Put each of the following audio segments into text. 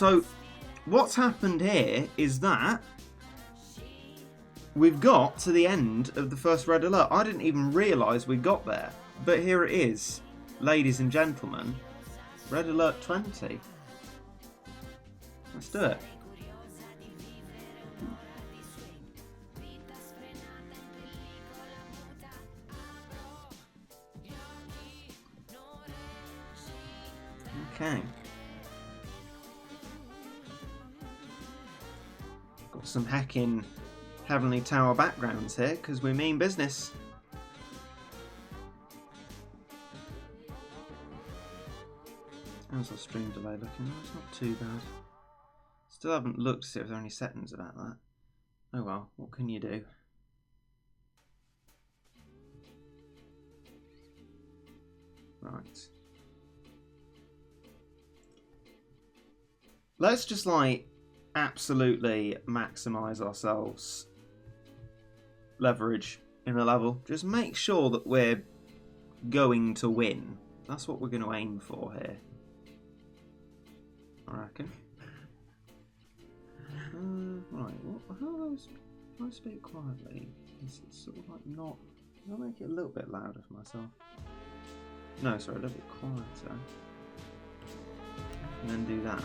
So what's happened here is that we've got to the end of the first red alert. I didn't even realise we got there. But here it is, ladies and gentlemen. Red alert 20. Let's do it. Okay. Got some hacking Heavenly Tower backgrounds here because we mean business. How's our stream delay looking? Oh, it's not too bad. Still haven't looked to see if there are any settings about that. Oh well, what can you do? Right. Let's just like absolutely maximize ourselves leverage in a level. Just make sure that we're going to win. That's what we're going to aim for here, I reckon. Right, how are those? Can I speak quietly? It's sort of like not. I'll make it a little bit louder for myself. No, sorry, a little bit quieter. And then do that.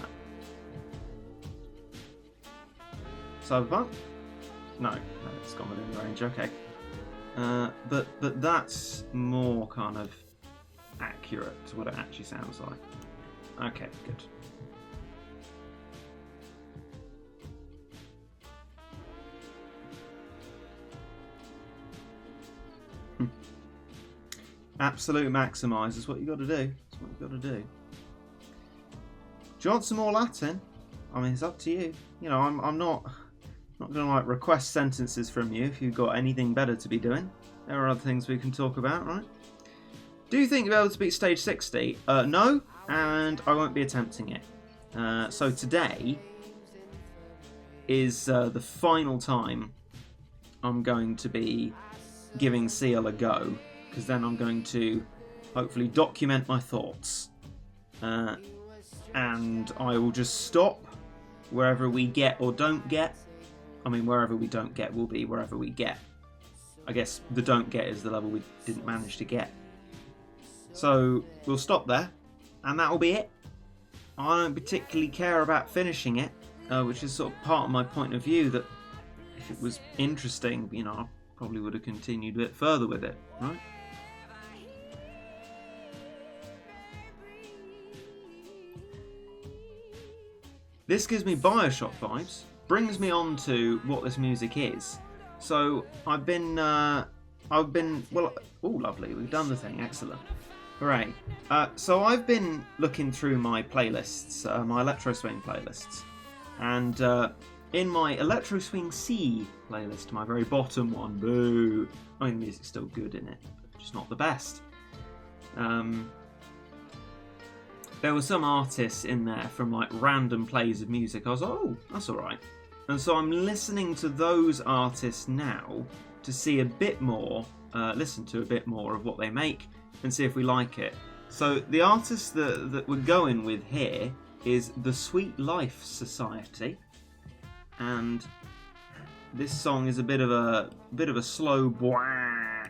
Cyberpunk? No, it's gone within the range. Okay, but that's more kind of accurate to what it actually sounds like. Okay, good. Absolute maximise is what you got to do. That's what you got to do. Do you want some more Latin? I mean, it's up to you. You know, I'm not going to like request sentences from you if you've got anything better to be doing. There are other things we can talk about, right? Do you think you'll be able to beat stage 60? No, and I won't be attempting it. So today is the final time I'm going to be giving Seal a go, because then I'm going to hopefully document my thoughts. And I will just stop wherever we get or don't get. I mean, wherever we don't get will be wherever we get. I guess the don't get is the level we didn't manage to get. So we'll stop there, and that will be it. I don't particularly care about finishing it, which is sort of part of my point of view, that if it was interesting, you know, I probably would have continued a bit further with it, right? This gives me Bioshock vibes, brings me on to what this music is. So I've been, well, oh lovely, we've done the thing, excellent. Hooray. So I've been looking through my playlists, my Electro Swing playlists, and in my Electro Swing C playlist, my very bottom one, boo, I mean the music's still good in it, just not the best. There were some artists in there from like random plays of music. I was like, oh, that's alright. And so I'm listening to those artists now to see a bit more, listen to a bit more of what they make and see if we like it. So the artist that we're going with here is the Sweet Life Society, and this song is a bit of a slow bwah.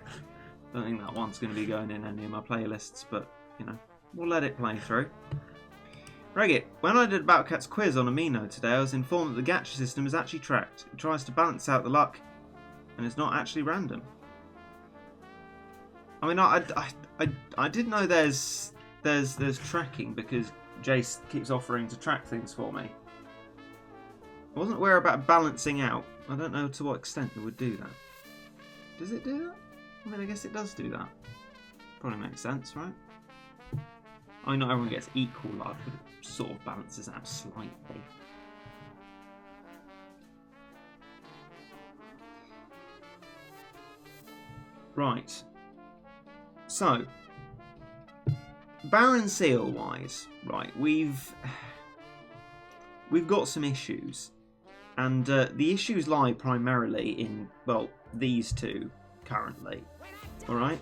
Don't think that one's going to be going in any of my playlists, but you know, we'll let it play through. Regit, when I did Battlecat's quiz on Amino today, I was informed that the gacha system is actually tracked. It tries to balance out the luck, and it's not actually random. I mean, I did know there's tracking, because Jace keeps offering to track things for me. I wasn't aware about balancing out. I don't know to what extent it would do that. Does it do that? I mean, I guess it does do that. Probably makes sense, right? I mean, not everyone gets equal luck, but it sort of balances out slightly. Right. So, Baron Seal wise, right, we've got some issues, and the issues lie primarily in, well, these two currently. All right.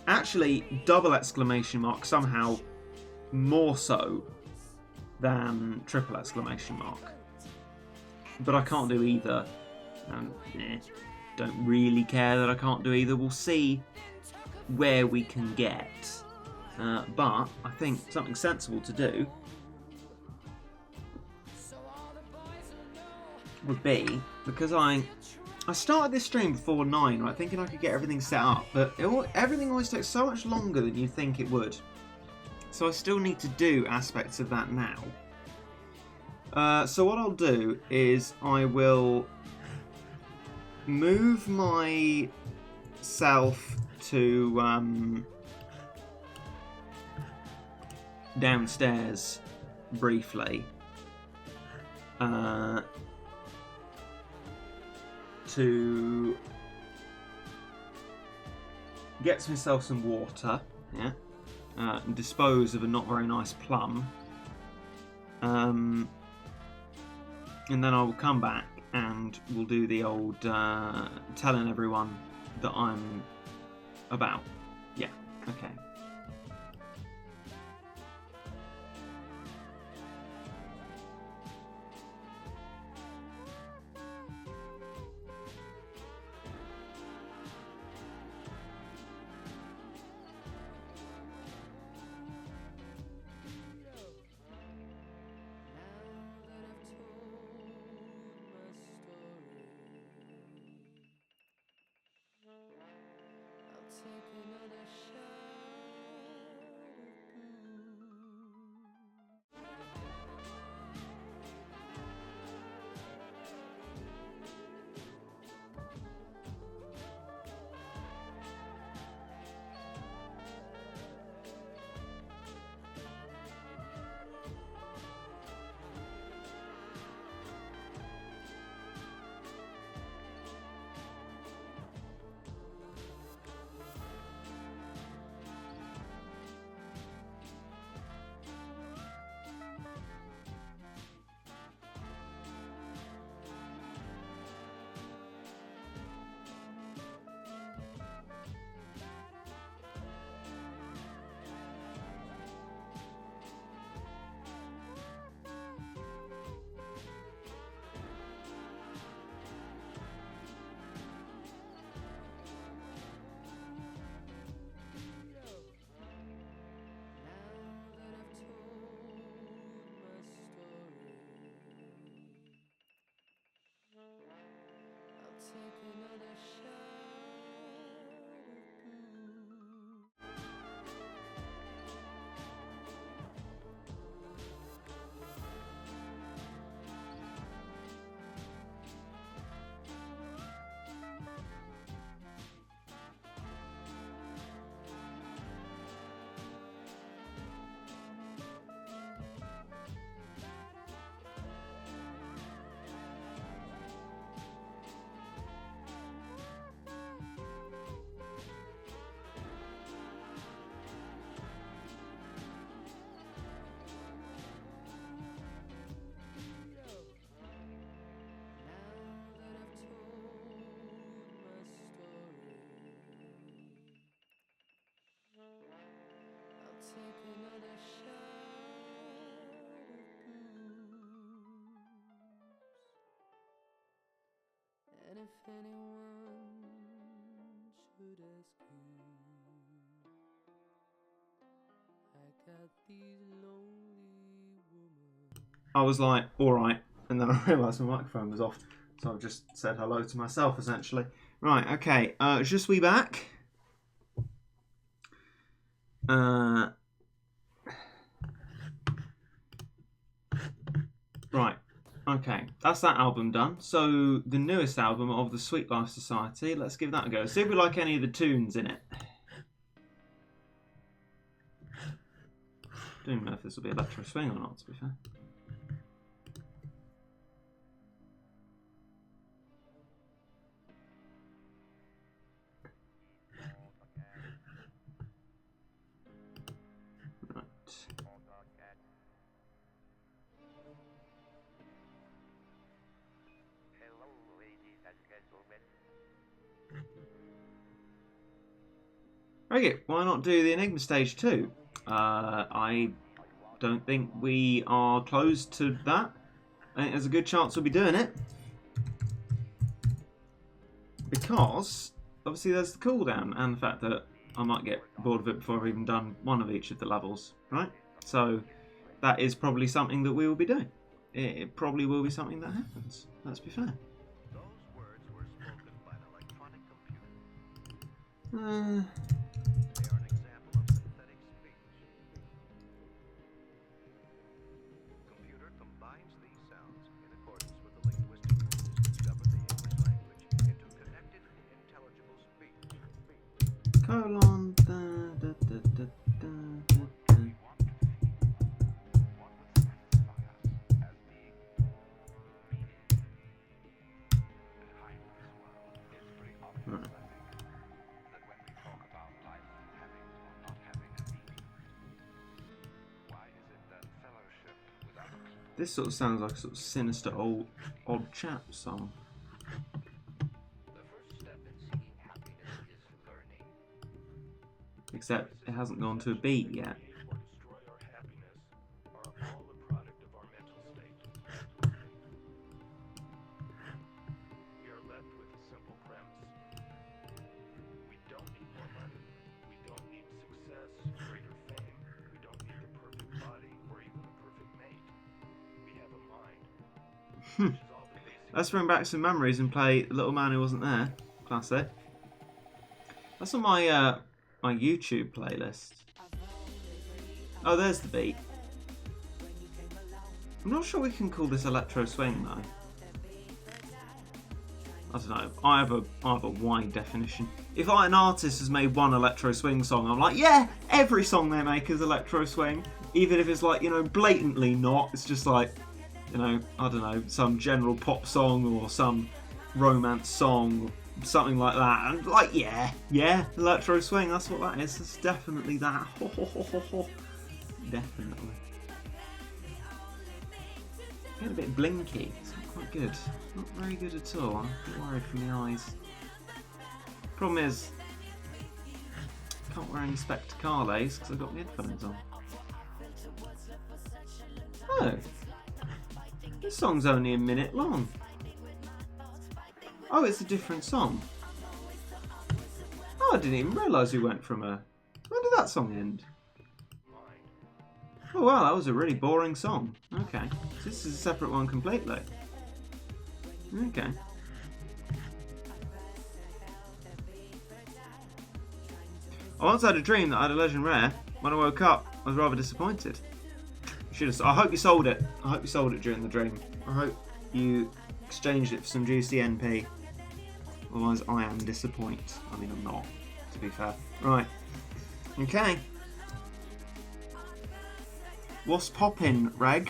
Actually, double exclamation mark somehow more so than triple exclamation mark. But I can't do either. Don't really care that I can't do either. We'll see where we can get. But I think something sensible to do would be, because I started this stream before 9, right, thinking I could get everything set up, but everything always takes so much longer than you think it would. So I still need to do aspects of that now. So what I'll do is I will move myself to downstairs briefly to get myself some water, yeah, and dispose of a not very nice plum, and then I will come back and we'll do the old telling everyone that I'm about. Yeah, okay. And if anyone should ask you, I got these lonely women. I was like, alright, and then I realised my microphone was off, so I've just said hello to myself, essentially. Right, okay, je suis back. Right, okay, that's that album done. So, the newest album of the Sweet Life Society, let's give that a go. See if we like any of the tunes in it. Don't even know if this will be electro swing or not, to be fair. Okay, why not do the Enigma stage 2? I don't think we are closed to that. I think there's a good chance we'll be doing it. Because, obviously, there's the cooldown and the fact that I might get bored of it before I've even done one of each of the levels, right? So, that is probably something that we will be doing. It probably will be something that happens. Let's be fair. Those words were spoken by an electronic computer. They Uh, are an example of synthetic speech. The computer combines these sounds in accordance with the linguistic rules that govern the English language into connected, intelligible speech. colon. Da, da, da, da, da, da, da. Right. This sort of sounds like a sort of sinister odd chap song. Except it hasn't gone to a beat yet. Let's bring back some memories and play The Little Man Who Wasn't There. Classic. That's on my my YouTube playlist. Oh, there's the beat. I'm not sure we can call this electro swing though. I don't know. I have a wide definition. If an artist has made one electro swing song, I'm like, yeah, every song they make is electro swing, even if it's like, you know, blatantly not. It's just like, you know, I don't know, some general pop song or some romance song, something like that. And like, yeah, electro swing, that's what that is. It's definitely that. Definitely. Getting a bit blinky. It's not quite good. Not very good at all. I'm a bit worried from the eyes. Problem is, I can't wear any spectacles because I've got my headphones on. Oh. This song's only a minute long. Oh, it's a different song. Oh, I didn't even realise we went from a... When did that song end? Oh wow, that was a really boring song. Okay, so this is a separate one completely. Okay. I once had a dream that I had a legend rare. When I woke up, I was rather disappointed. I hope you sold it. I hope you sold it during the dream. I hope you exchanged it for some juicy NP. Otherwise, I am disappointed. I mean, I'm not, to be fair. Right. Okay. What's poppin', Reg?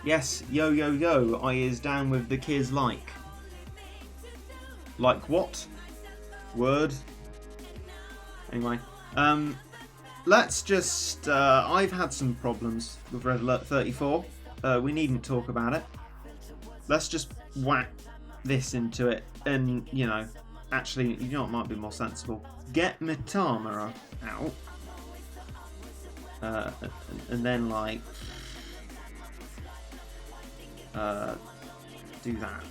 Yes, yo, yo, yo. I is down with the kids like. Like what? Word. Anyway. Let's just... I've had some problems with Red Alert 34. We needn't talk about it. Let's just whack this into it and, you know, actually, you know what might be more sensible? Get Mitama out. And then, like... do that.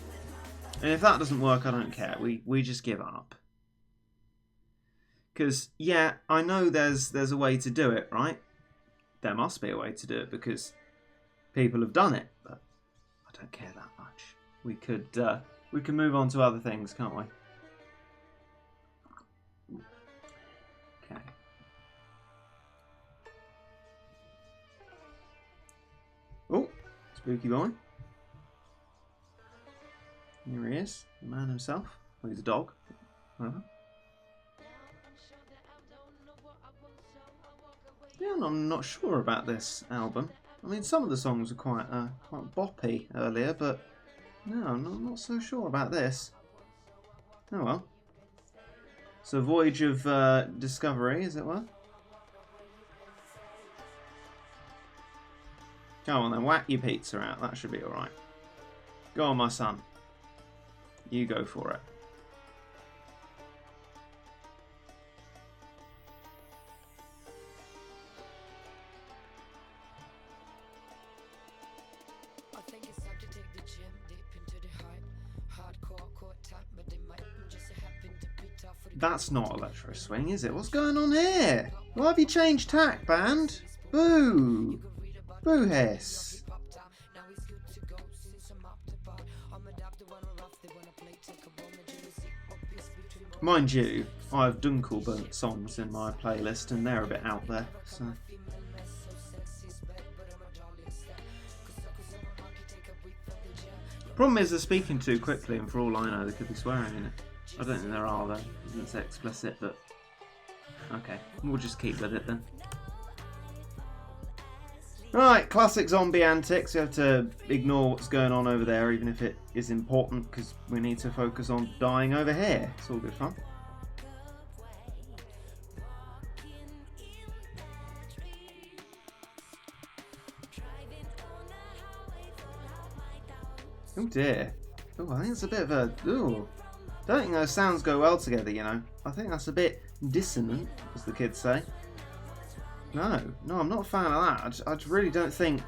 And if that doesn't work, I don't care. We just give up. Because, yeah, I know there's a way to do it, right? There must be a way to do it because people have done it, but I don't care that much. We can move on to other things, can't we? Okay. Oh, spooky boy. Here he is, the man himself. Well, he's a dog. Whatever. Yeah, and I'm not sure about this album. I mean, some of the songs are quite boppy earlier, but no, I'm not so sure about this. Oh well. So, Voyage of Discovery, as it were. Come on then, whack your pizza out. That should be alright. Go on, my son. You go for it. That's not electro swing, is it? What's going on here? Why have you changed tack, band? Boo! Boo hiss! Mind you, I have Dunkelburnt songs in my playlist and they're a bit out there, so... Problem is they're speaking too quickly and for all I know there could be swearing in it. I don't think there are though, it doesn't say explicit, but... Okay, we'll just keep with it then. Right, classic zombie antics. You have to ignore what's going on over there, even if it is important, because we need to focus on dying over here. It's all good fun. Oh dear. Oh, I think it's a bit of a... Ooh. Don't think those sounds go well together, you know. I think that's a bit dissonant, as the kids say. No, I'm not a fan of that. I really don't think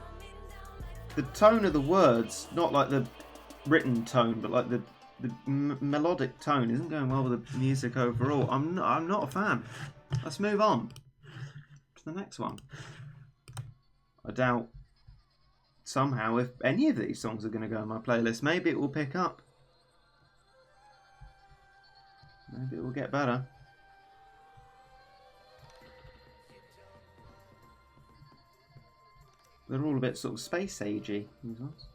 the tone of the words, not like the written tone, but like the melodic tone, isn't going well with the music overall. I'm not a fan. Let's move on to the next one. I doubt somehow if any of these songs are going to go in my playlist. Maybe it will pick up. Maybe it will get better. They're all a bit sort of space agey, these ones.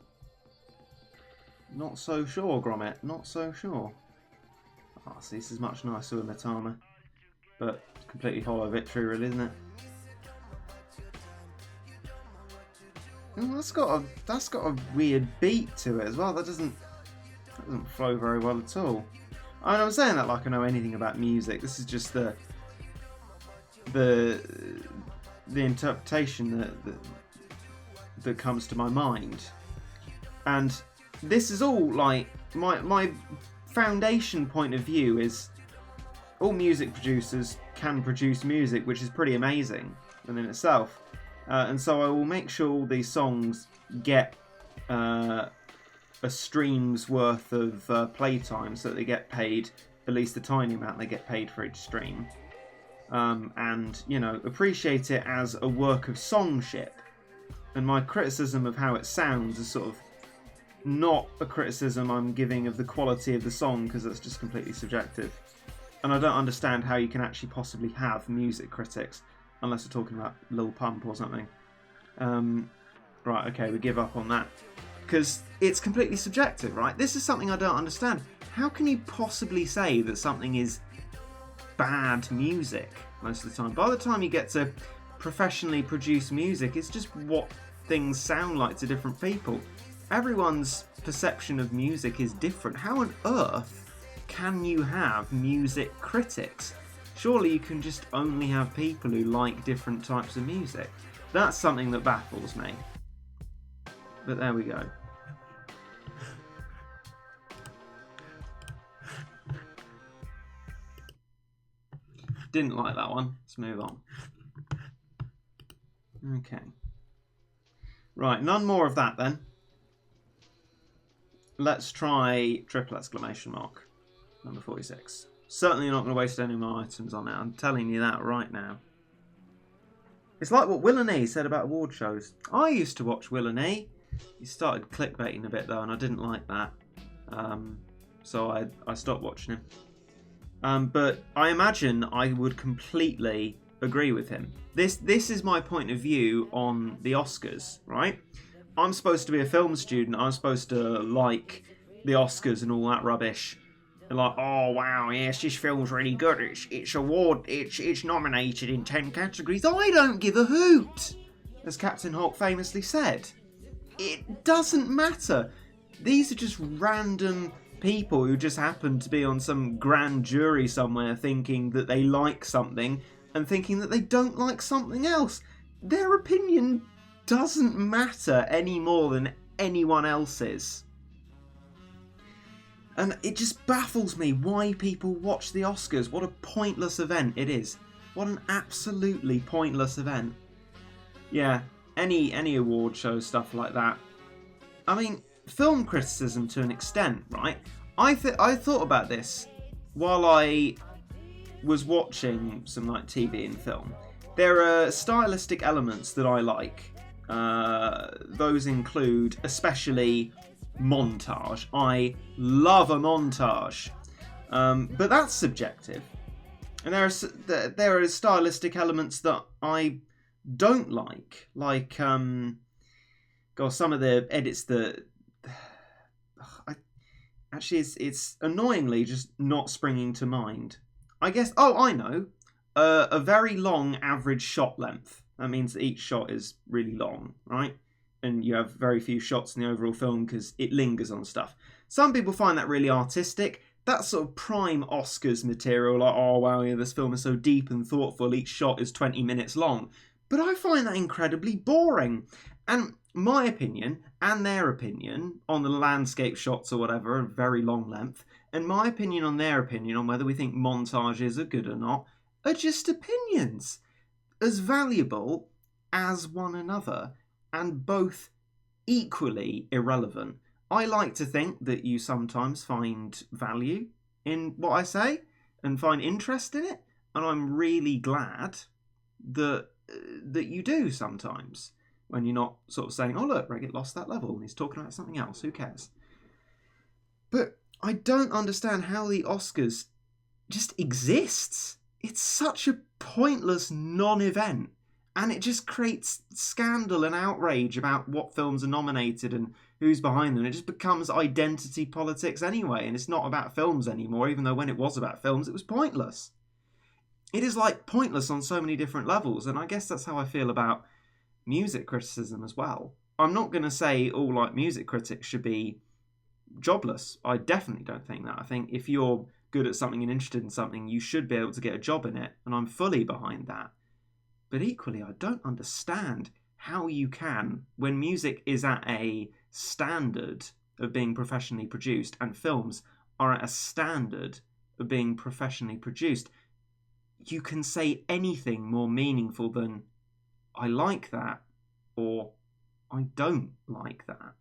Not so sure, Gromit. Not so sure. Ah, see, this is much nicer with Matama. But completely hollow victory, really, isn't it? Oh, that's got a weird beat to it as well. That doesn't flow very well at all. I mean, I'm saying that like I know anything about music. This is just the interpretation that comes to my mind, and this is all like my foundation point of view is all music producers can produce music, which is pretty amazing in itself, and so I will make sure all these songs get a stream's worth of playtime, so that they get paid at least the tiny amount they get paid for each stream, and you know, appreciate it as a work of songship. And my criticism of how it sounds is sort of not a criticism I'm giving of the quality of the song, because that's just completely subjective. And I don't understand how you can actually possibly have music critics, unless we're talking about Lil Pump or something. Right, okay, we give up on that. Because it's completely subjective, right? This is something I don't understand. How can you possibly say that something is bad music most of the time? By the time you get to professionally produced music, it's just what things sound like to different people. Everyone's perception of music is different. How on earth can you have music critics? Surely you can just only have people who like different types of music. That's something that baffles me. But there we go. Didn't like that one. Let's move on. Okay. Right, none more of that then. Let's try triple exclamation mark. Number 46. Certainly not going to waste any of my items on it. I'm telling you that right now. It's like what Will and E said about award shows. I used to watch Will and E. He started clickbaiting a bit though, and I didn't like that. So I stopped watching him. But I imagine I would completely agree with him. This is my point of view on the Oscars, right? I'm supposed to be a film student. I'm supposed to like the Oscars and all that rubbish. And like, oh wow, yes, this film's really good. It's nominated in 10 categories. I don't give a hoot, as Captain Hulk famously said. It doesn't matter. These are just random people who just happen to be on some grand jury somewhere thinking that they like something and thinking that they don't like something else. Their opinion doesn't matter any more than anyone else's. And it just baffles me why people watch the Oscars. What a pointless event it is. What an absolutely pointless event. Yeah, any award show, stuff like that. I mean, film criticism to an extent, right? I thought about this while I was watching some like TV and film. There are stylistic elements that I like. Those include especially montage. I love a montage, but that's subjective. And there are stylistic elements that I don't like some of the edits that it's annoyingly just not springing to mind. I guess. Oh, I know. A very long average shot length. That means that each shot is really long, right? And you have very few shots in the overall film because it lingers on stuff. Some people find that really artistic. That's sort of prime Oscars material, like, oh wow, yeah, this film is so deep and thoughtful, each shot is 20 minutes long. But I find that incredibly boring. And my opinion, and their opinion, on the landscape shots or whatever, of very long length, and my opinion on their opinion on whether we think montages are good or not, are just opinions. As valuable as one another, and both equally irrelevant. I like to think that you sometimes find value in what I say and find interest in it, and I'm really glad that you do sometimes, when you're not sort of saying, oh look, Reggit lost that level and he's talking about something else, who cares? But I don't understand how the Oscars just exists. It's such a pointless non-event, and it just creates scandal and outrage about what films are nominated and who's behind them. It just becomes identity politics anyway, and it's not about films anymore, even though when it was about films, it was pointless. It is like pointless on so many different levels, and I guess that's how I feel about music criticism as well. I'm not going to say all like music critics should be jobless. I definitely don't think that. I think if you're good at something and interested in something, you should be able to get a job in it, and I'm fully behind that. But equally, I don't understand how you can, when music is at a standard of being professionally produced and films are at a standard of being professionally produced, you can say anything more meaningful than I like that or I don't like that.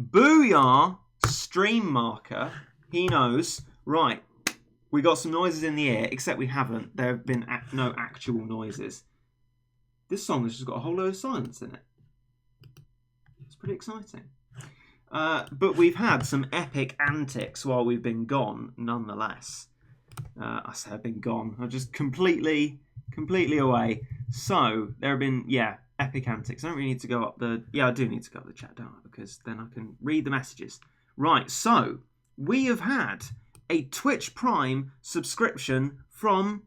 Booyah! Stream marker. He knows. Right. We got some noises in the air, except we haven't. There have been no actual noises. This song has just got a whole load of silence in it. It's pretty exciting. But we've had some epic antics while we've been gone, nonetheless. I say I've been gone. I'm just completely away. So, there have been, epic antics. I don't really need to go up the... Yeah, I do need to go up the chat, don't I? Because then I can read the messages. Right, so, we have had a Twitch Prime subscription from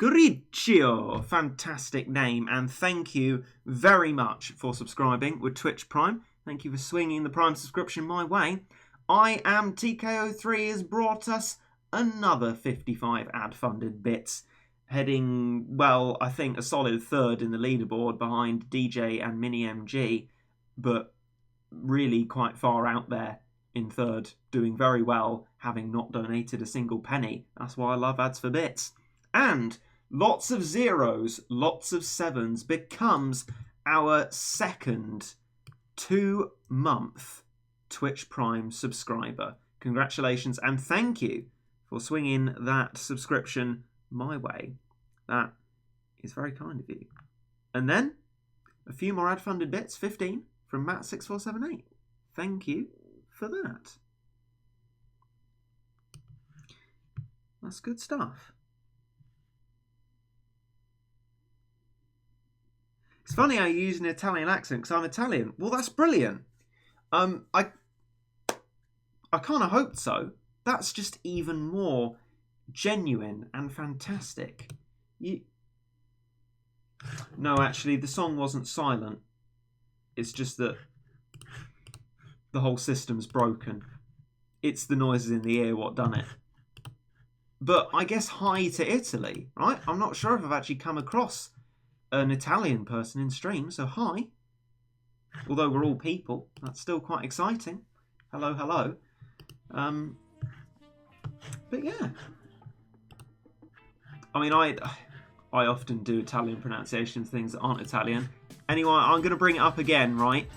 Griccio. Fantastic name, and thank you very much for subscribing with Twitch Prime. Thank you for swinging the Prime subscription my way. I am TKO3 has brought us another 55 ad-funded bits, heading, well, I think a solid third in the leaderboard behind DJ and Mini MG, but really quite far out there in third, doing very well, having not donated a single penny. That's why I love ads for bits. And lots of zeros, lots of sevens becomes our second 2-month Twitch Prime subscriber. Congratulations and thank you for swinging that subscription my way. That is very kind of you. And then a few more ad-funded bits, 15 from Matt6478. Thank you for that. That's good stuff. It's funny how you use an Italian accent because I'm Italian. Well, that's brilliant. I kind of hoped so. That's just even more genuine and fantastic. No, actually, the song wasn't silent. It's just that the whole system's broken. It's the noises in the ear what done it. But I guess hi to Italy, right? I'm not sure if I've actually come across an Italian person in stream, so hi. Although we're all people, that's still quite exciting. Hello, hello. But yeah. I mean, I often do Italian pronunciation things that aren't Italian. Anyway, I'm going to bring it up again, right?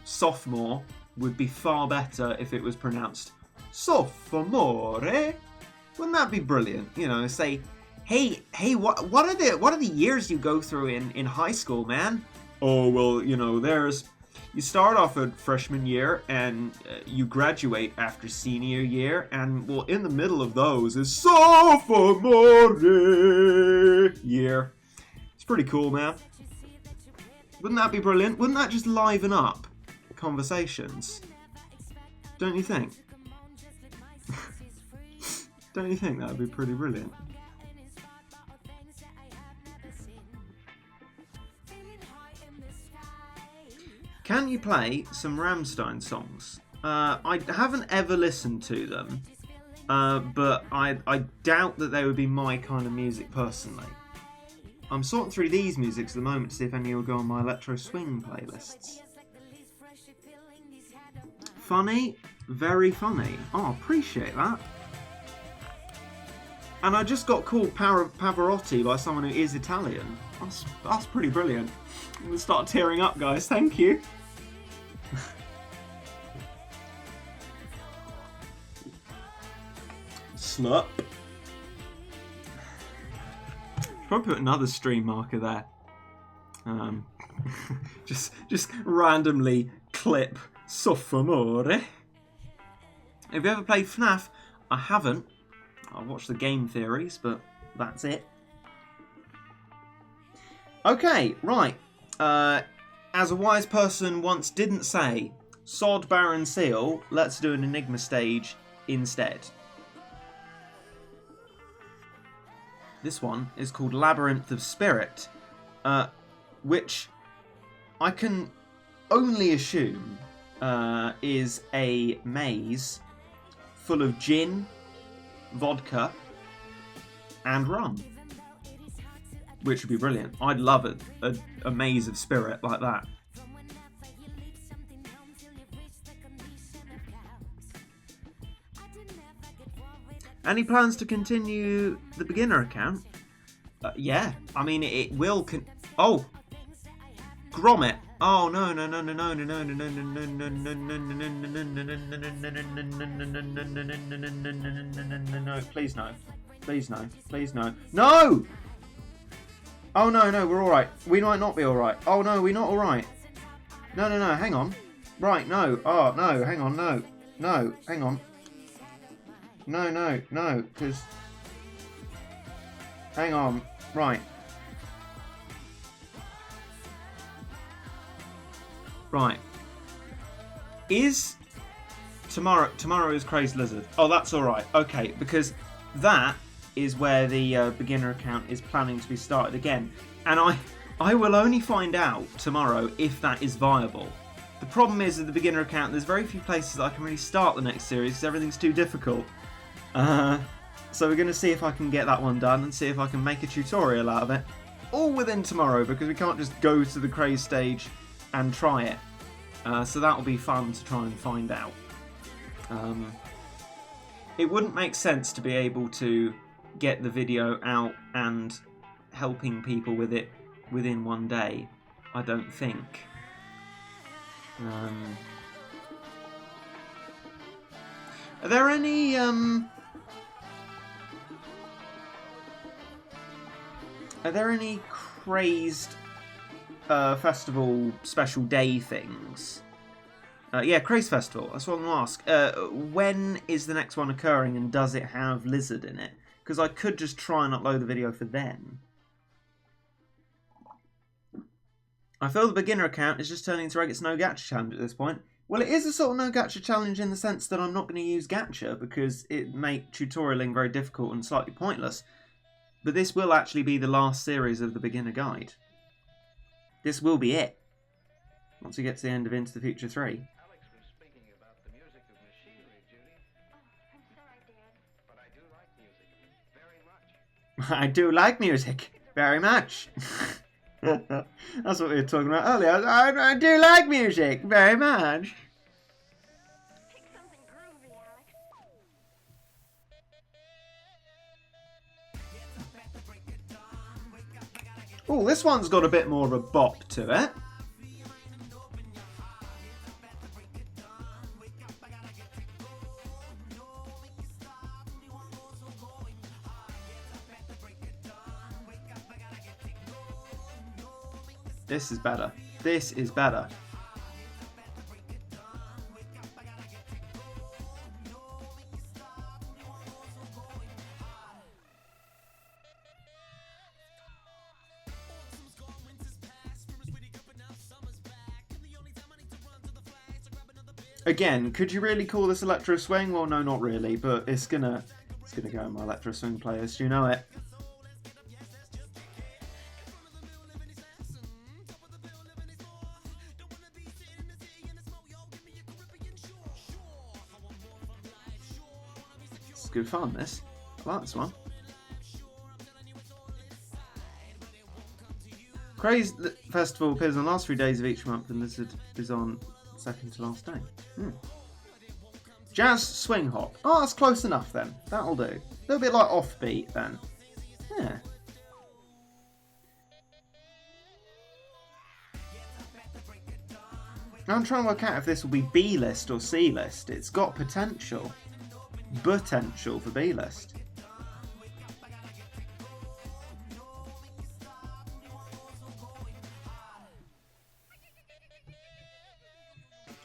Sophomore would be far better if it was pronounced sophomore. Wouldn't that be brilliant? You know, say, hey, what are the years you go through in high school, man? Oh, well, you know, you start off at freshman year and you graduate after senior year, and well, in the middle of those is sophomore year. It's pretty cool, man. Wouldn't that be brilliant? Wouldn't that just liven up conversations? Don't you think? Don't you think that would be pretty brilliant? Can you play some Rammstein songs? I haven't ever listened to them, but I doubt that they would be my kind of music personally. I'm sorting through these musics at the moment to see if any will go on my electro swing playlists. Funny, very funny. Oh, appreciate that. And I just got called Pavarotti by someone who is Italian. That's pretty brilliant. I'm going to start tearing up, guys. Thank you. Slurp. Probably put another stream marker there. Just randomly clip sophomore. Have you ever played FNAF? I haven't. I watched the game theories, but that's it. Okay, right. As a wise person once didn't say, sod Baron Seal, let's do an enigma stage instead. This one is called Labyrinth of Spirit, which I can only assume is a maze full of gin, vodka, and rum. Which would be brilliant. I'd love a maze of spirit like that. Any plans to continue the beginner account? Yeah, I mean it will. Oh, Gromit. Oh no! Please no! Please no! Please no! No! Oh no! We're all right. We might not be all right. Oh no, we're not all right. No! Hang on. Right? No. Oh no! Hang on. No! Hang on. No, because... Hang on, right. Right. Is... Tomorrow is Crazed Lizard. Oh, that's alright. Okay, because that is where the beginner account is planning to be started again. And I will only find out tomorrow if that is viable. The problem is with the beginner account, there's very few places that I can really start the next series because everything's too difficult. So we're going to see if I can get that one done and see if I can make a tutorial out of it. All within tomorrow, because we can't just go to the craze stage and try it. So that will be fun to try and find out. It wouldn't make sense to be able to get the video out and helping people with it within one day, I don't think. Are there any crazed festival special day things? Yeah, Craze Festival. That's what I'm going to ask. When is the next one occurring, and does it have Lizard in it? Because I could just try and upload the video for then. I feel the beginner account is just turning into Reggit's No Gacha challenge at this point. Well, it is a sort of No Gacha challenge in the sense that I'm not going to use Gacha because it make tutorialing very difficult and slightly pointless. But this will actually be the last series of the beginner guide. This will be it. Once we get to the end of Into the Future 3. Alex was speaking about the music of machinery, Judy. I'm sure I did. But I do like music very much. I do like music very much. That's what we were talking about earlier. I do like music very much. Pick something groovy, Alex. Oh, this one's got a bit more of a bop to it. This is better. This is better. Again, could you really call this electro swing? Well, no, not really, but it's gonna go in my electro swing playlist. You know it. It's good fun. This, I like this one. Craze Festival appears on the last 3 days of each month, and Lizard is on second to last day. Jazz swing hop. Oh, that's close enough then. That'll do. A little bit like offbeat then. Yeah. I'm trying to work out if this will be B-list or C-list. It's got potential. Potential for B-list.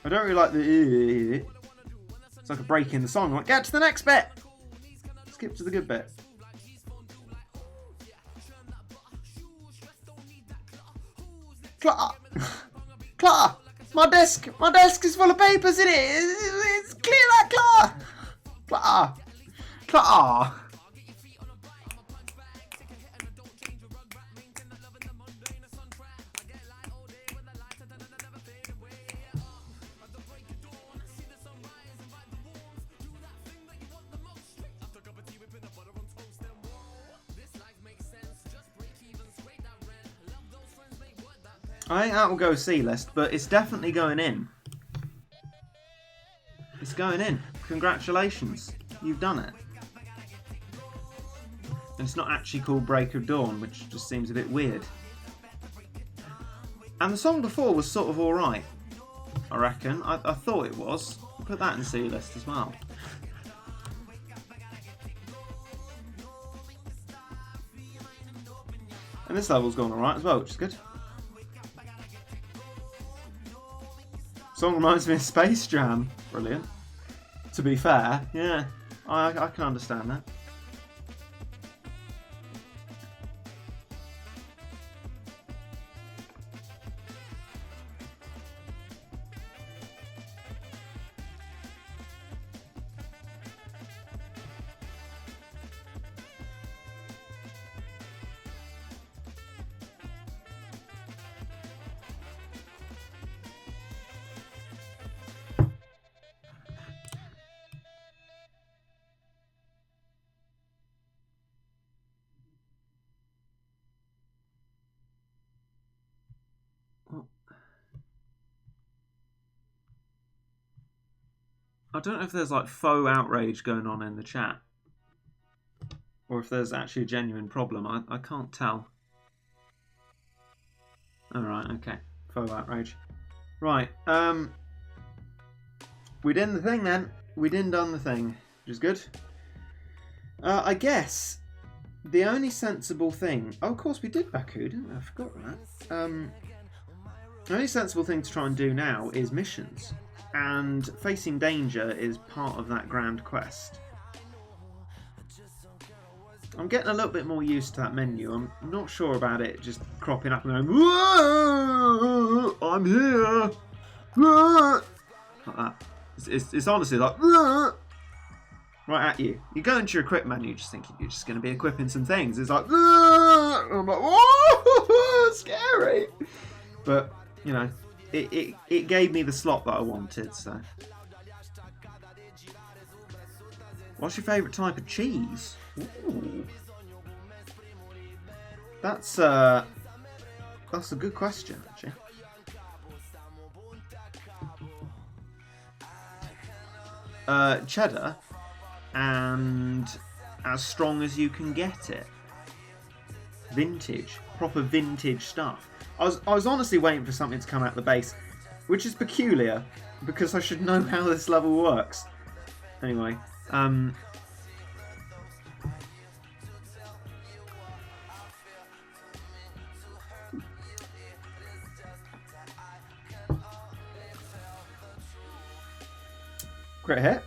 I don't really like the... It's like a break in the song. Like, get to the next bit! Skip to the good bit. Clara! Clara! My desk is full of papers in it! It's clear that, Clara! Clara! Clara! I think that will go C-list, but it's definitely going in. It's going in. Congratulations. You've done it. And it's not actually called Break of Dawn, which just seems a bit weird. And the song before was sort of alright, I reckon. I thought it was. I'll put that in C-list as well. And this level's gone alright as well, which is good. Song reminds me of Space Jam. Brilliant. To be fair, yeah, I can understand that. I don't know if there's like faux outrage going on in the chat, or if there's actually a genuine problem. I can't tell. Alright, okay. Faux outrage. Right, we did the thing then. We done the thing, which is good. I guess the only sensible thing... Oh, of course we did Baku, didn't we? I forgot that. The only sensible thing to try and do now is missions. And facing danger is part of that grand quest. I'm getting a little bit more used to that menu. I'm not sure about it just cropping up and going, "Whoa, I'm here!" Whoa. Like that. It's honestly like, "Whoa," right at you. You go into your equip menu, just thinking you're just going to be equipping some things. It's like, "Whoa." I'm like, whoa, scary. But, you know, it gave me the slot that I wanted, so. What's your favourite type of cheese? Ooh. That's a good question, actually. Cheddar, and as strong as you can get it. Vintage, proper vintage stuff. I was honestly waiting for something to come out the base, which is peculiar because I should know how this level works. Anyway, Crit hit.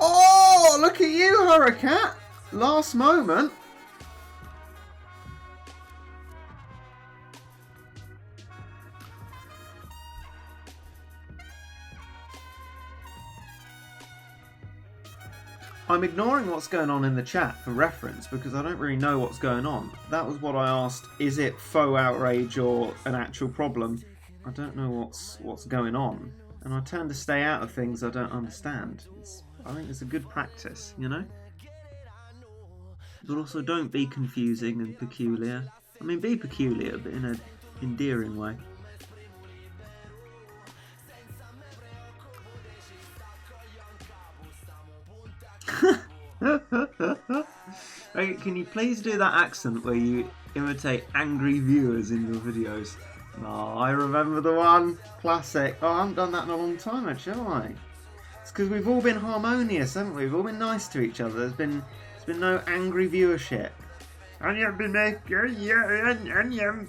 Oh, look at you, Hurricat. Last moment. I'm ignoring what's going on in the chat for reference because I don't really know what's going on. That was what I asked. Is it faux outrage or an actual problem? I don't know what's going on. And I tend to stay out of things I don't understand. I think it's a good practice, you know? But also don't be confusing and peculiar. I mean, be peculiar, but in an endearing way. Hey, can you please do that accent where you imitate angry viewers in your videos? Oh, I remember the one. Classic. Oh, I haven't done that in a long time, actually, have I? It's because we've all been harmonious, haven't we? We've all been nice to each other. There's been no angry viewership. And you haven't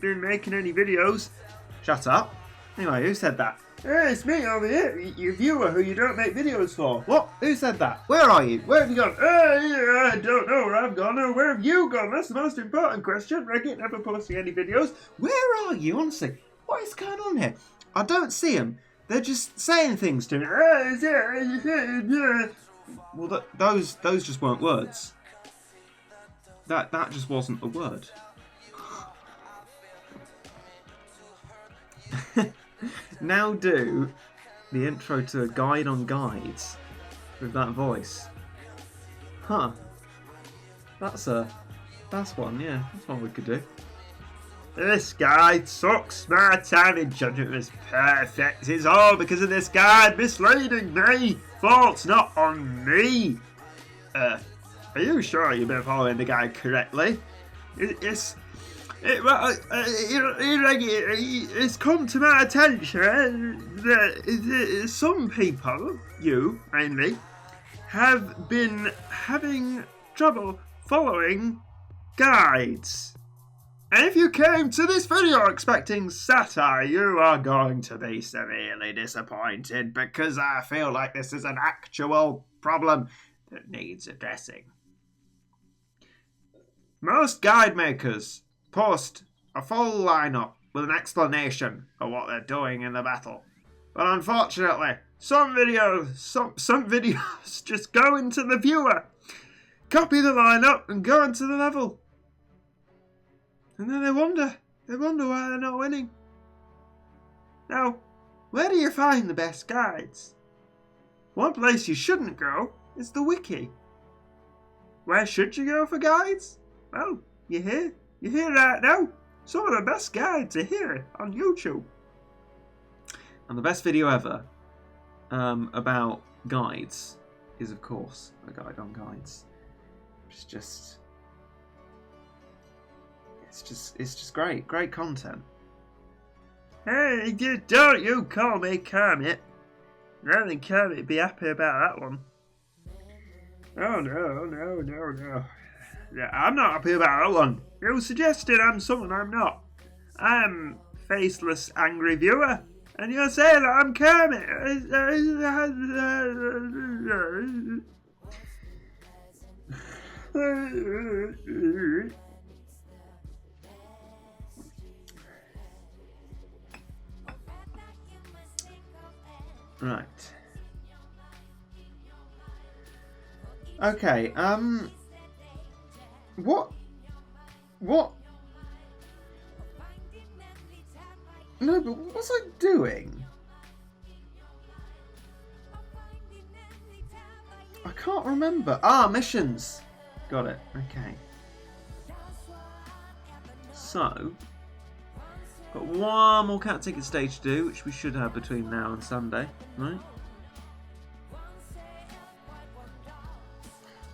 been making any videos. Shut up. Anyway, who said that? Hey, it's me over here, your viewer who you don't make videos for. What? Who said that? Where are you? Where have you gone? I don't know where I've gone or where have you gone? That's the most important question. Reggie never posting any videos. Where are you, honestly? What is going on here? I don't see them. They're just saying things to me. Well, those just weren't words. That just wasn't a word. Now do the intro to a guide on guides with that voice. Huh. That's one, yeah. That's one we could do. This guide sucks. My time in judgment was perfect. It's all because of this guide misleading me. Fault's not on me. Are you sure you've been following the guide correctly? It's come to my attention that some people, you mainly, have been having trouble following guides. And if you came to this video expecting satire, you are going to be severely disappointed because I feel like this is an actual problem that needs addressing. Most guide makers post a full lineup with an explanation of what they're doing in the battle. But unfortunately, some videos just go into the viewer, copy the lineup and go into the level. And then they wonder why they're not winning. Now, where do you find the best guides? One place you shouldn't go is the wiki. Where should you go for guides? Well, you're here right now. Some of the best guides are here on YouTube. And the best video ever about guides is, of course, a guide on guides. It's just great content. Hey, don't you call me Kermit. I don't think Kermit would be happy about that one. Oh, no. Yeah, I'm not happy about that one. You suggested I'm someone I'm not. I'm faceless angry viewer. And you're saying that I'm Kermit. Right. Okay, What? No, but what was I doing? I can't remember. Ah, missions. Got it. Okay. So, got one more cat ticket stage to do, which we should have between now and Sunday, right?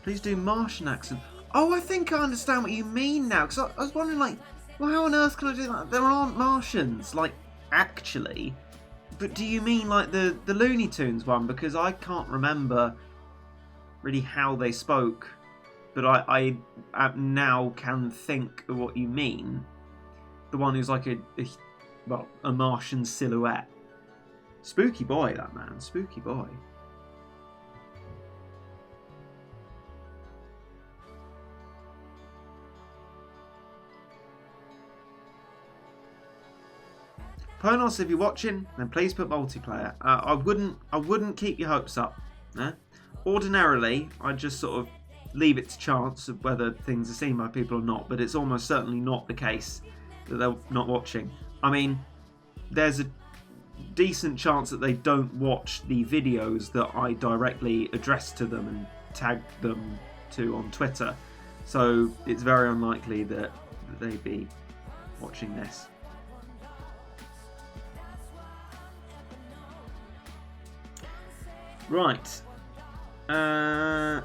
Please do Martian accent. Oh, I think I understand what you mean now, because I was wondering, like, well, how on earth can I do that? There aren't Martians, like, actually. But do you mean, like, the Looney Tunes one? Because I can't remember really how they spoke, but I now can think of what you mean. The one who's like a Martian silhouette. Spooky boy, that man. Spooky boy. Ponos, if you're watching, then please put multiplayer. I wouldn't keep your hopes up. Ordinarily, I'd just sort of leave it to chance of whether things are seen by people or not, but it's almost certainly not the case that they're not watching. I mean, there's a decent chance that they don't watch the videos that I directly address to them and tag them to on Twitter, so it's very unlikely that they'd be watching this. Right. There's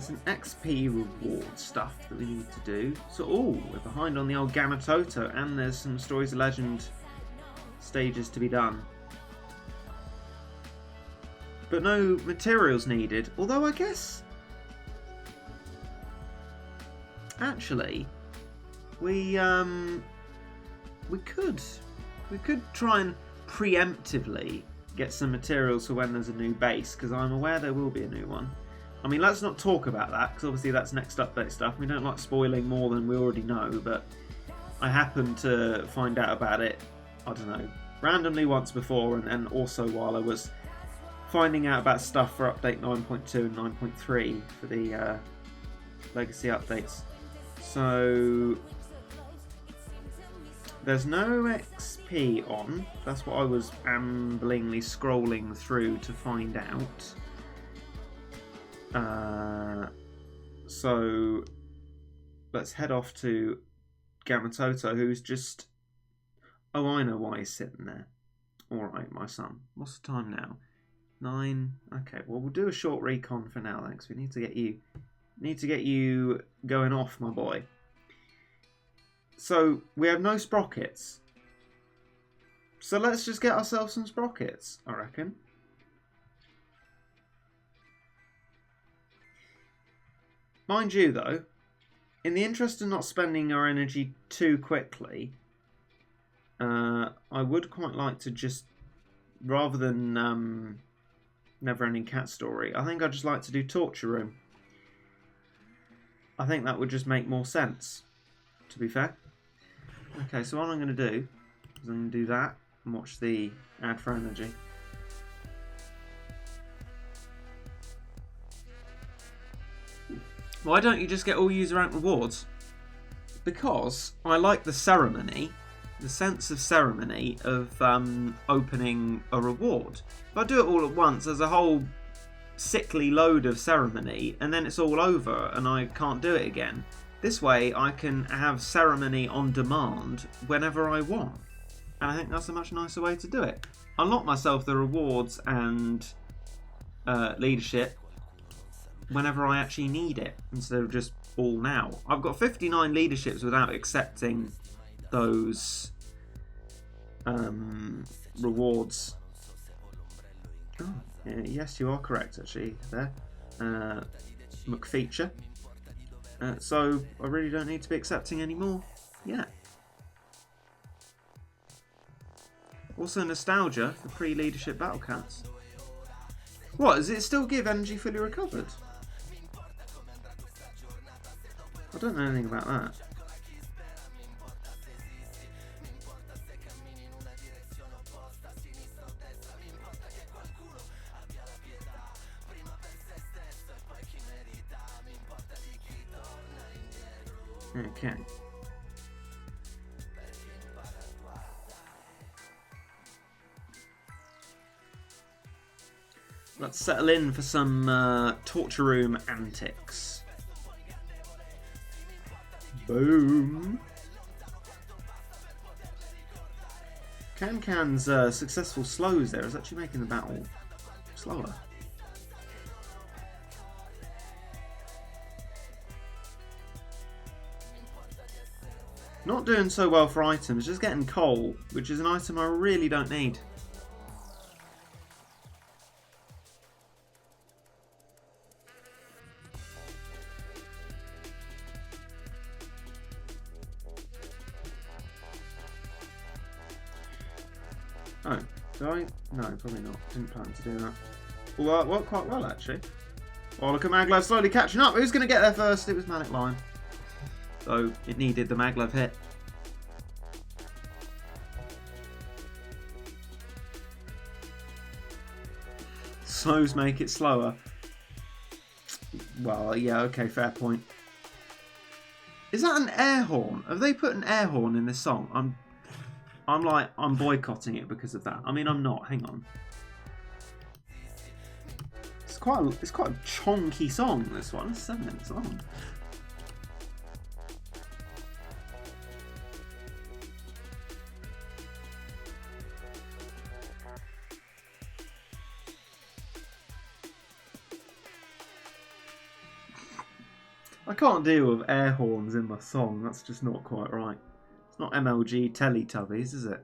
an XP reward stuff that we need to do. So, we're behind on the old Gamatoto, and there's some Stories of Legend stages to be done. But no materials needed. Although I guess, actually, we could try and preemptively get some materials for when there's a new base, because I'm aware there will be a new one. I mean, let's not talk about that, because obviously that's next update stuff. We don't like spoiling more than we already know, but I happened to find out about it, I don't know, randomly once before, and also while I was finding out about stuff for update 9.2 and 9.3 for the legacy updates. So there's no XP on. That's what I was amblingly scrolling through to find out. So let's head off to Gamatoto, who's just... Oh, I know why he's sitting there. Alright, my son. What's the time now? 9. Okay, well, we'll do a short recon for now, thanks. We need to get you going off, my boy. So, we have no sprockets. So let's just get ourselves some sprockets, I reckon. Mind you, though, in the interest of not spending our energy too quickly, I would quite like to just, rather than Never-Ending Cat Story, I think I'd just like to do Torture Room. I think that would just make more sense, to be fair. Okay, so what I'm going to do is I'm going to do that and watch the ad for energy. Why don't you just get all user rank rewards? Because I like the ceremony, the sense of ceremony of opening a reward. If I do it all at once, there's a whole sickly load of ceremony, and then it's all over and I can't do it again. This way I can have ceremony on demand whenever I want. And I think that's a much nicer way to do it. Unlock myself the rewards and leadership whenever I actually need it, instead of just all now. I've got 59 leaderships without accepting those rewards. Oh, yes, you are correct, actually, there. McFeature. So I really don't need to be accepting any more yet. Also nostalgia for pre-leadership battle cats. What, does it still give energy fully recovered? I don't know anything about that. Okay. Let's settle in for some torture room antics. Boom. Can's successful slows there is actually making the battle slower. Not doing so well for items, just getting coal, which is an item I really don't need. Oh, did I? No, probably not. Didn't plan to do that. Well, that worked quite well, actually. Oh, look at Maglev slowly catching up. Who's going to get there first? It was Manic Lion. So it needed the Maglev hit. slows make it slower. Well, yeah, okay, fair point. Is that an air horn? Have they put an air horn in this song? I'm boycotting it because of that. I mean, I'm not. Hang on. It's quite a chonky song, this one. It's 7 minutes long. I can't deal with air horns in my song. That's just not quite right. It's not MLG Teletubbies, is it?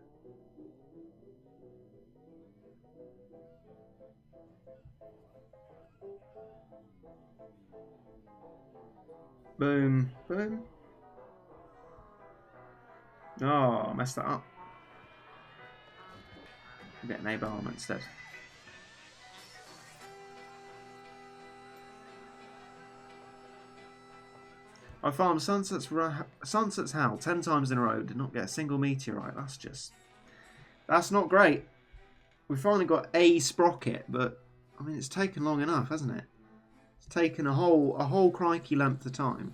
Boom. Boom. Oh, I messed that up. I'll get an A bar instead. I farmed Sunset's Howl 10 times in a row. Did not get a single meteorite. That's not great. We finally got a sprocket, but I mean it's taken long enough, hasn't it? It's taken a whole crikey length of time.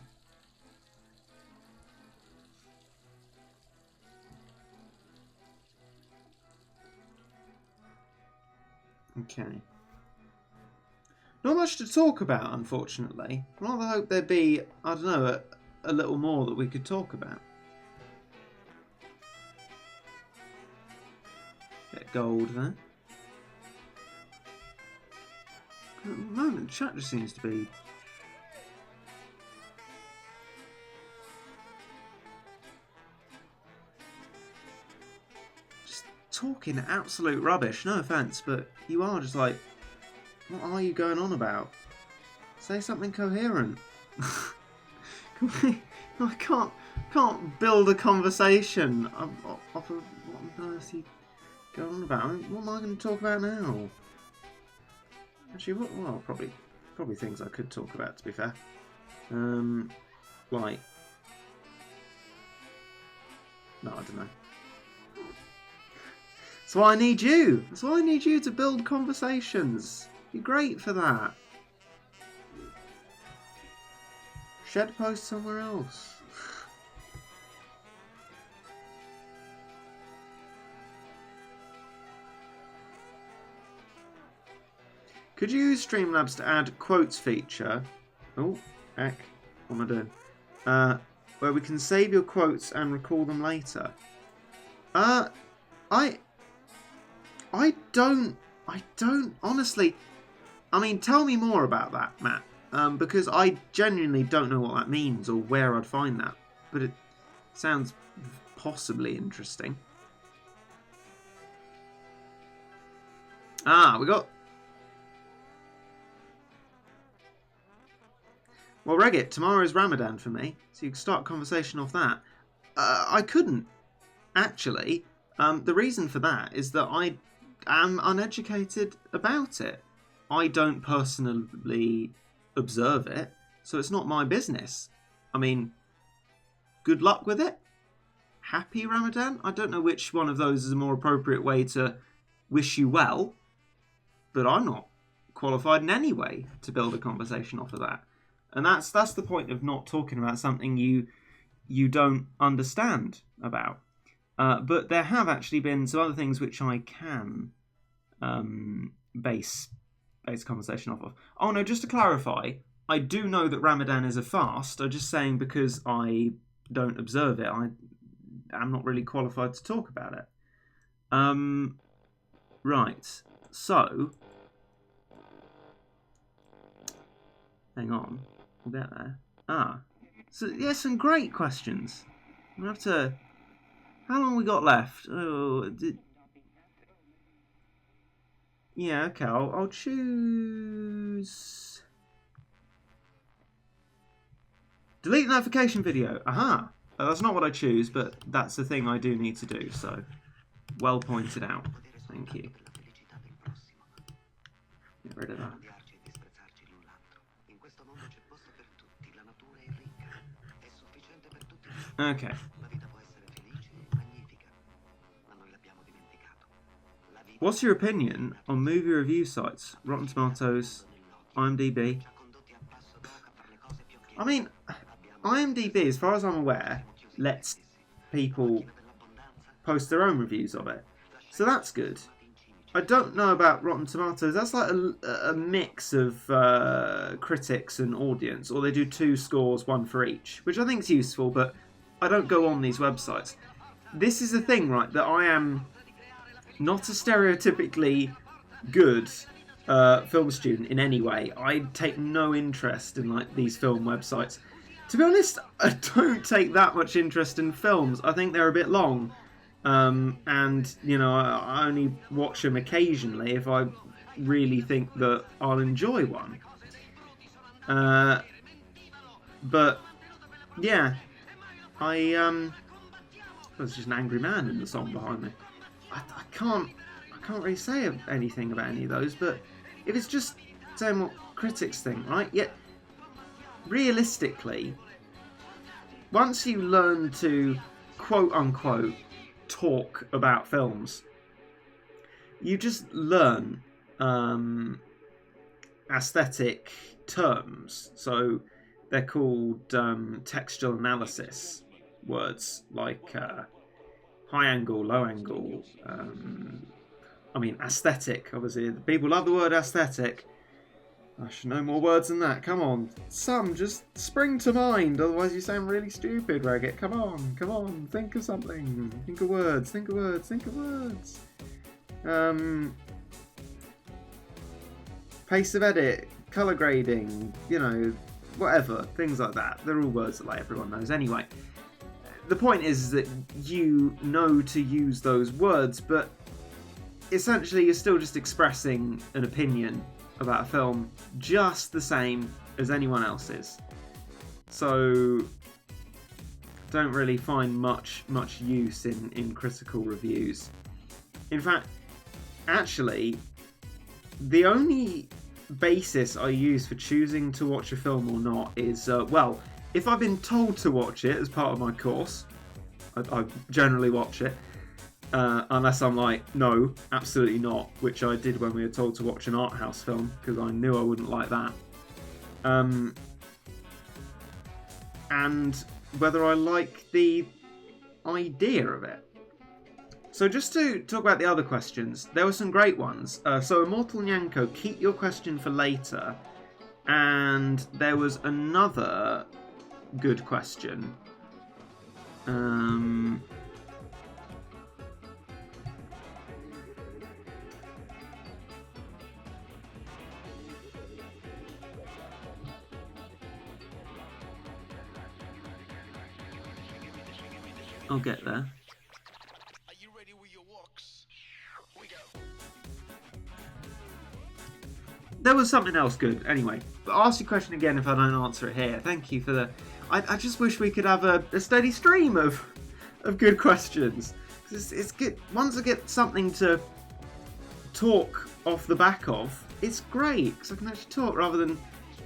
Okay. Not much to talk about, unfortunately. I rather hope there'd be, I don't know, a little more that we could talk about. Bit of gold there. At the moment, the chat just seems to be... just talking absolute rubbish. No offence, but you are just like... what are you going on about? Say something coherent. I can't build a conversation off of what on earth you going on about. I mean, what am I going to talk about now? Actually, well, probably things I could talk about, to be fair. Like, no, I don't know. That's why I need you. That's why I need you to build conversations. You're great for that. Shed post somewhere else. Could you use Streamlabs to add quotes feature? Oh, heck. What am I doing? Where we can save your quotes and recall them later. I don't honestly. I mean, tell me more about that, Matt. Because I genuinely don't know what that means or where I'd find that. But it sounds possibly interesting. Ah, we got... well, Regit, tomorrow is Ramadan for me, so you can start a conversation off that. I couldn't, actually. The reason for that is that I am uneducated about it. I don't personally observe it, so it's not my business. I mean, good luck with it. Happy Ramadan. I don't know which one of those is a more appropriate way to wish you well, but I'm not qualified in any way to build a conversation off of that. And that's the point of not talking about something you don't understand about. But there have actually been some other things which I can base conversation off of. Oh no, just to clarify, I do know that Ramadan is a fast. I'm just saying because I don't observe it, I'm not really qualified to talk about it. Right. So, hang on. We'll get there. So yeah, some great questions. We have to. How long we got left? Oh, yeah. Okay, I'll choose. Delete notification video. Aha. That's not what I choose, but that's the thing I do need to do. So, well pointed out. Thank you. Get rid of that. Okay. What's your opinion on movie review sites, Rotten Tomatoes, IMDb? I mean, IMDb, as far as I'm aware, lets people post their own reviews of it. So that's good. I don't know about Rotten Tomatoes. That's like a mix of critics and audience, or they do 2 scores, 1 for each, which I think is useful, but I don't go on these websites. This is the thing, right, that I am not a stereotypically good film student in any way. I take no interest in like these film websites. To be honest, I don't take that much interest in films. I think they're a bit long. And, you know, I only watch them occasionally if I really think that I'll enjoy one. But, yeah, there's just an angry man in the song behind me. I can't really say anything about any of those, but if it's just saying what critics think, right? Yet, realistically, once you learn to, quote-unquote, talk about films, you just learn aesthetic terms. So they're called textual analysis words, like high angle, low angle. Aesthetic, obviously. People love the word aesthetic. I should know more words than that. Come on. Some just spring to mind. Otherwise you sound really stupid, Raggett. Come on. Think of something. Think of words. Pace of edit. Colour grading. You know, whatever. Things like that. They're all words that like everyone knows anyway. The point is that you know to use those words, but essentially you're still just expressing an opinion about a film just the same as anyone else is. So don't really find much use in critical reviews. In fact, actually, the only basis I use for choosing to watch a film or not is, if I've been told to watch it as part of my course, I generally watch it. Unless I'm like, no, absolutely not, which I did when we were told to watch an art house film, because I knew I wouldn't like that. And whether I like the idea of it. So just to talk about the other questions, there were some great ones. So Immortal Nyanko, keep your question for later. And there was another good question. I'll get there. Are you ready with your walks? We go. There was something else good. Anyway, I'll ask your question again if I don't answer it here. Thank you for the... I just wish we could have a steady stream of good questions. It's good. Once I get something to talk off the back of, it's great, because I can actually talk rather than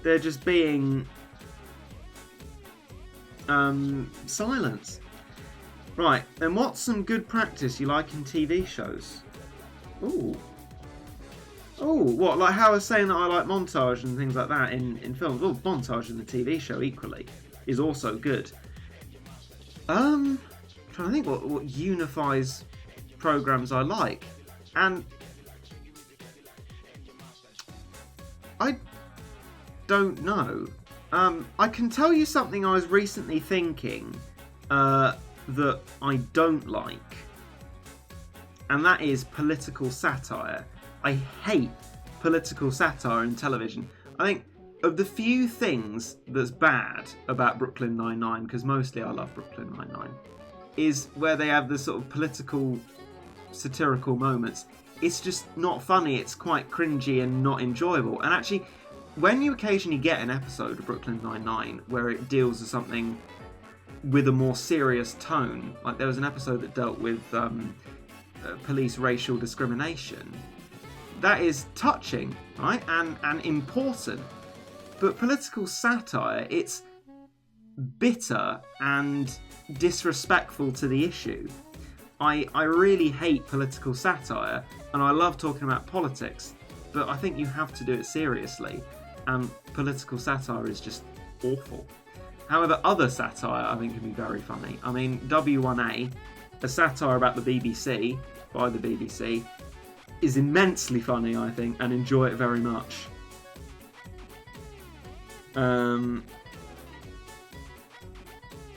there just being silence. Right, then what's some good practice you like in TV shows? Ooh, what, like how I was saying that I like montage and things like that in films. Well, montage in the TV show equally is also good. Trying to think what unifies programs I like. And I don't know. I can tell you something I was recently thinking that I don't like, and that is political satire. I hate political satire in television. I think of the few things that's bad about Brooklyn Nine-Nine, because mostly I love Brooklyn Nine-Nine, is where they have the sort of political satirical moments. It's just not funny, it's quite cringy and not enjoyable. And actually, when you occasionally get an episode of Brooklyn Nine-Nine where it deals with something with a more serious tone, like there was an episode that dealt with police racial discrimination, that is touching, right, and important. But political satire, it's bitter and disrespectful to the issue. I really hate political satire, and I love talking about politics, but I think you have to do it seriously, and political satire is just awful. However, other satire I think can be very funny. I mean, W1A, a satire about the BBC, by the BBC, is immensely funny, I think, and enjoy it very much.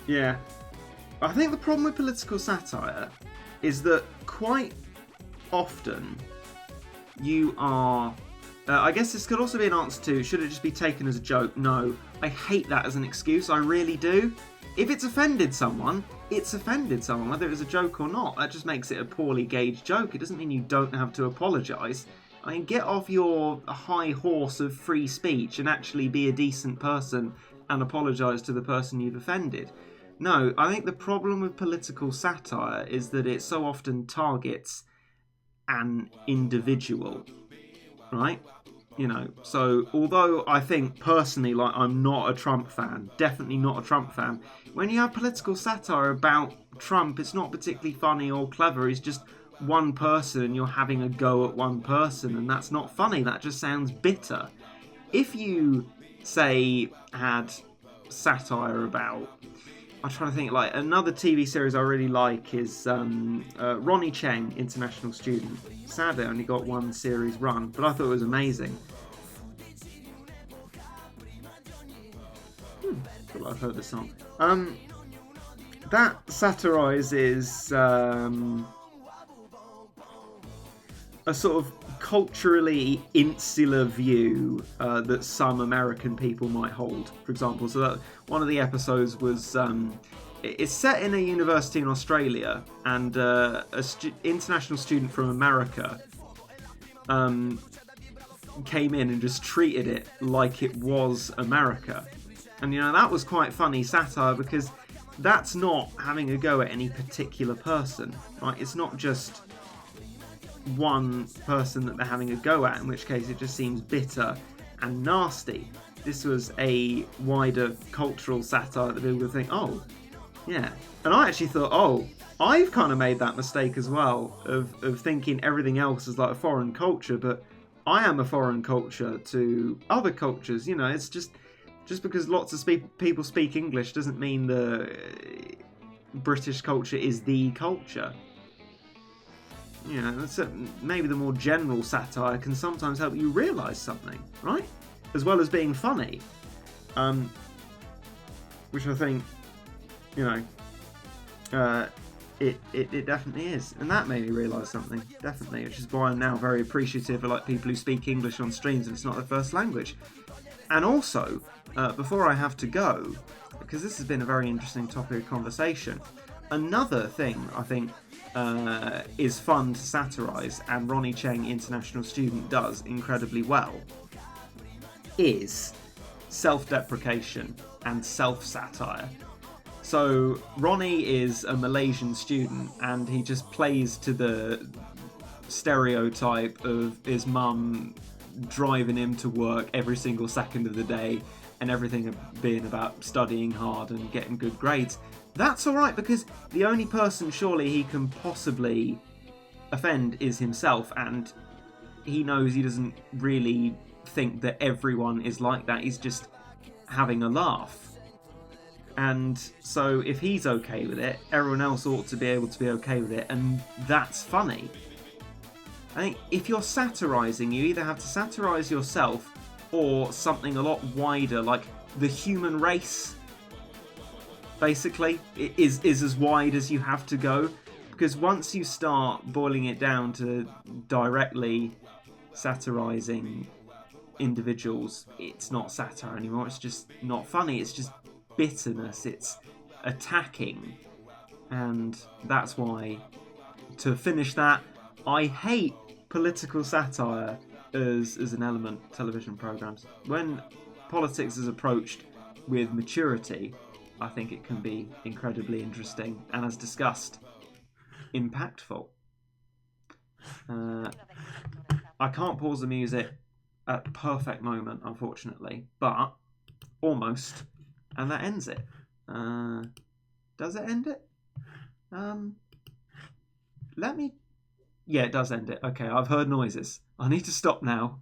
Yeah. I think the problem with political satire is that quite often you are... I guess this could also be an answer to, should it just be taken as a joke? No. I hate that as an excuse, I really do. If it's offended someone, it's offended someone, whether it's a joke or not. That just makes it a poorly gauged joke. It doesn't mean you don't have to apologise. I mean, get off your high horse of free speech and actually be a decent person and apologise to the person you've offended. No, I think the problem with political satire is that it so often targets an individual, right? You know, so although I think personally, like, I'm not a Trump fan, definitely not a Trump fan, when you have political satire about Trump, it's not particularly funny or clever. It's just one person and you're having a go at one person, and that's not funny. That just sounds bitter. If you, say, had satire about... I'm trying to think, like, another TV series I really like is Ronnie Cheng, International Student. Sadly, I only got one series run, but I thought it was amazing. I feel like I've heard this song. That satirises a sort of culturally insular view that some American people might hold, for example. So that one of the episodes was it's set in a university in Australia, and international student from America came in and just treated it like it was America. And, you know, that was quite funny satire, because that's not having a go at any particular person, right? It's not just one person that they're having a go at, in which case it just seems bitter and nasty. This was a wider cultural satire that people would think, oh, yeah. And I actually thought, oh, I've kind of made that mistake as well, of thinking everything else is like a foreign culture, but I am a foreign culture to other cultures. You know, it's just because lots of people speak English doesn't mean the British culture is the culture. You know, maybe the more general satire can sometimes help you realise something, right? As well as being funny. Which I think, you know, it definitely is. And that made me realise something, definitely. Which is why I'm now very appreciative of, like, people who speak English on streams and it's not their first language. And also, before I have to go, because this has been a very interesting topic of conversation, another thing I think is fun to satirise, and Ronnie Cheng, International Student, does incredibly well, is self-deprecation and self-satire. So Ronnie is a Malaysian student, and he just plays to the stereotype of his mum driving him to work every single second of the day, and everything being about studying hard and getting good grades. That's alright, because the only person surely he can possibly offend is himself, and he knows he doesn't really think that everyone is like that. He's just having a laugh. And so if he's okay with it, everyone else ought to be able to be okay with it, and that's funny. I think if you're satirising, you either have to satirise yourself or something a lot wider, like the human race, basically, is as wide as you have to go. Because once you start boiling it down to directly satirising individuals, it's not satire anymore. It's just not funny. It's just bitterness. It's attacking. And that's why, to finish that, I hate political satire as an element of television programmes. When politics is approached with maturity, I think it can be incredibly interesting and, as discussed, impactful. I can't pause the music at the perfect moment, unfortunately, but almost, and that ends it. Does it end it? Let me... Yeah, it does end it. Okay, I've heard noises. I need to stop now.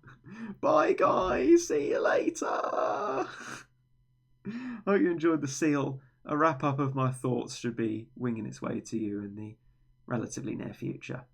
Bye, guys. See you later. Hope you enjoyed the seal. A wrap-up of my thoughts should be winging its way to you in the relatively near future.